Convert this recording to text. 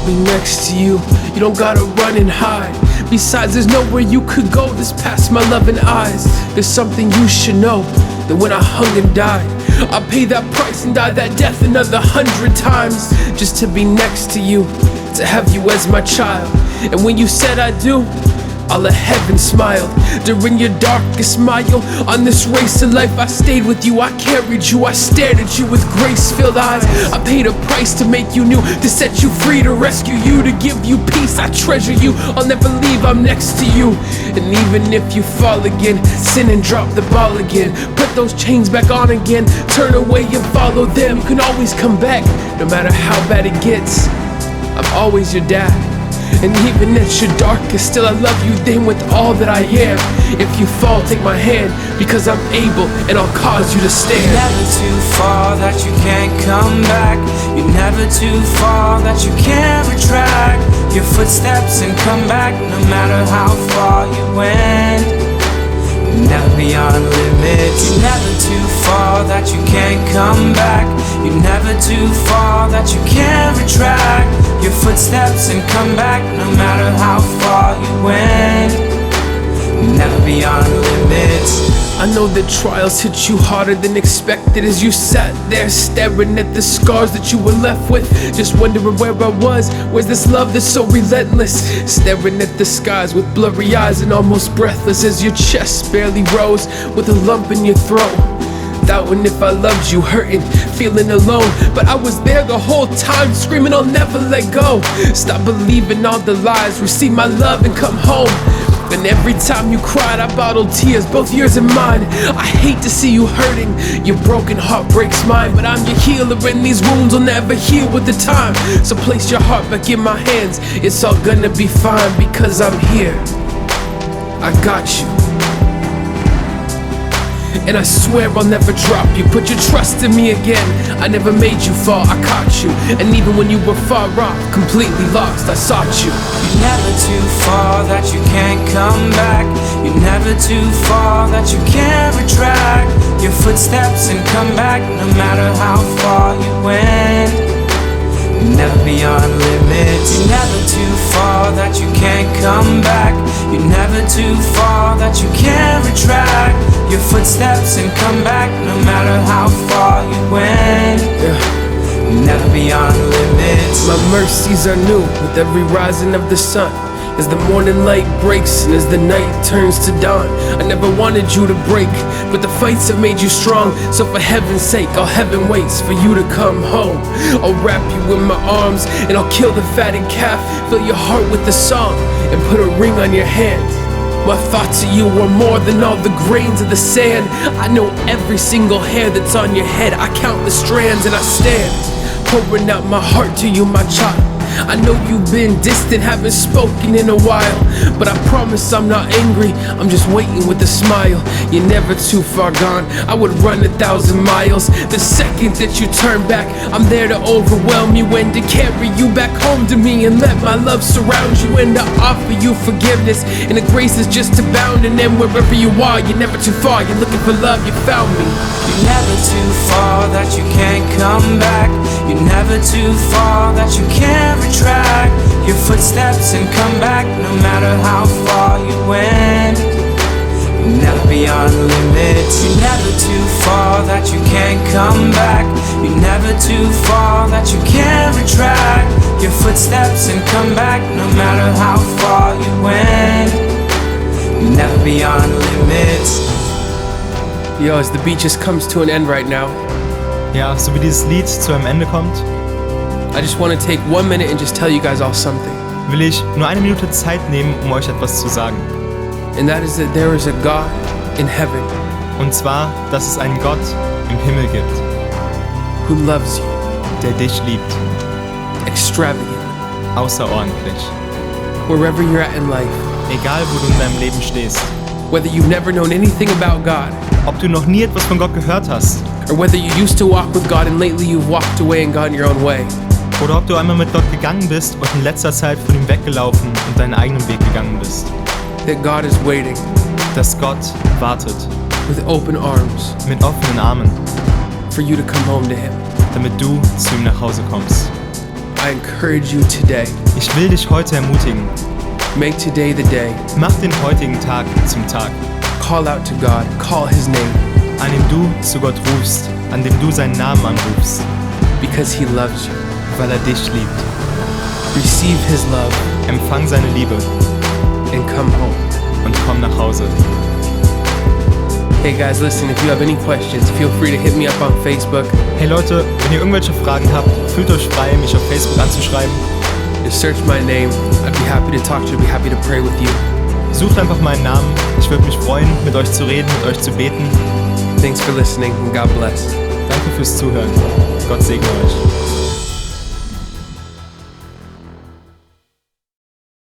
me next to you. You don't gotta run and hide. Besides, there's nowhere you could go that's past my loving eyes. There's something you should know, that when I hung and died, I paid that price and died that death another 100 times, just to be next to you, to have you as my child. And when you said I do, all of heaven smiled. During your darkest mile on this race of life, I stayed with you, I carried you, I stared at you with grace-filled eyes. I paid a price to make you new, to set you free, to rescue you, to give you peace. I treasure you, I'll never leave, I'm next to you. And even if you fall again, sin and drop the ball again, put those chains back on again, turn away and follow them. You can always come back, no matter how bad it gets. I'm always your dad. And even at your darkest, still I love you then with all that I am. If you fall, take my hand, because I'm able and I'll cause you to stand. You're never too far that you can't come back. You're never too far that you can't retract your footsteps and come back, no matter how far you went. You're never beyond limits. You're never too far that you can't come back. You're never too far that you can't retract your footsteps and come back, no matter how far you went. You're never beyond limits. I know that trials hit you harder than expected, as you sat there staring at the scars that you were left with, just wondering where I was. Where's this love that's so relentless? Staring at the skies with blurry eyes and almost breathless, as your chest barely rose with a lump in your throat. Doubting if I loved you, hurting, feeling alone. But I was there the whole time, screaming I'll never let go. Stop believing all the lies, receive my love and come home. And every time you cried, I bottled tears, both yours and mine. I hate to see you hurting, your broken heart breaks mine. But I'm your healer and these wounds will never heal with the time. So place your heart back in my hands, it's all gonna be fine, because I'm here, I got you. And I swear I'll never drop you. Put your trust in me again. I never made you fall, I caught you. And even when you were far off, completely lost, I sought you. You're never too far that you can't come back. You're never too far that you can't retract your footsteps and come back, no matter how far you went. You're never beyond limits. You're never too far that you can't come back. You're never too far that you can't retract your footsteps and come back, no matter how far you went. You're never beyond limits. My mercies are new with every rising of the sun, as the morning light breaks and as the night turns to dawn. I never wanted you to break, but the fights have made you strong. So for heaven's sake, all heaven waits for you to come home. I'll wrap you in my arms and I'll kill the fatted calf, fill your heart with a song and put a ring on your hand. My thoughts of you are more than all the grains of the sand. I know every single hair that's on your head. I count the strands and I stand, pouring out my heart to you, my child. I know you've been distant, haven't spoken in a while, but I promise I'm not angry, I'm just waiting with a smile. You're never too far gone, I would run 1,000 miles. The second that you turn back, I'm there to overwhelm you and to carry you back home to me and let my love surround you and to offer you forgiveness. And the grace is just abound, and then wherever you are, you're never too far, you're looking for love, you found me. You're never too far that you can't come back. You're never too far that you can't retract your footsteps and come back, no matter how far you went. You're never beyond limits. You're never too far that you can't come back. You're never too far that you can't retract your footsteps and come back, no matter how far you went. You're never beyond limits. Yo, as the beat just comes to an end right now, Ja, so wie dieses Lied zu einem Ende kommt, I just want to take 1 minute and just tell you guys all something. will ich nur 1 Minute Zeit nehmen, um euch etwas zu sagen. And that is that there is a God in heaven Und zwar, dass es einen Gott im Himmel gibt, who loves you der dich liebt, extravagant, außerordentlich. wherever you're at in life. Egal, wo du in deinem Leben stehst. Whether you've never known anything about God, Ob du noch nie etwas von Gott gehört hast, or whether you used to walk with God and lately you've walked away and gone your own way. oder ob du einmal mit Gott gegangen bist und in letzter Zeit von ihm weggelaufen und deinen eigenen Weg gegangen bist. That God is waiting Dass Gott wartet with open arms mit offenen Armen, for you to come home to Him. damit du zu ihm nach Hause kommst. I encourage you today. Ich will dich heute ermutigen. Make today the day. Mach den heutigen Tag zum Tag, Call out to God. Call His name. an dem du zu Gott rufst, an dem du seinen Namen anrufst, Because He loves you. weil er dich liebt. Receive His love Empfang seine Liebe and come home. und komm nach Hause. Hey guys, listen, if you have any questions, feel free to hit me up on Facebook. Hey Leute, wenn ihr irgendwelche Fragen habt, fühlt euch frei, mich auf Facebook anzuschreiben. Just search my name. I'd be happy to talk to you. I'd be happy to pray with you. Sucht einfach meinen Namen. Ich würde mich freuen, mit euch zu reden, mit euch zu beten. Thanks for listening and God bless. Danke fürs Zuhören. Gott segne euch.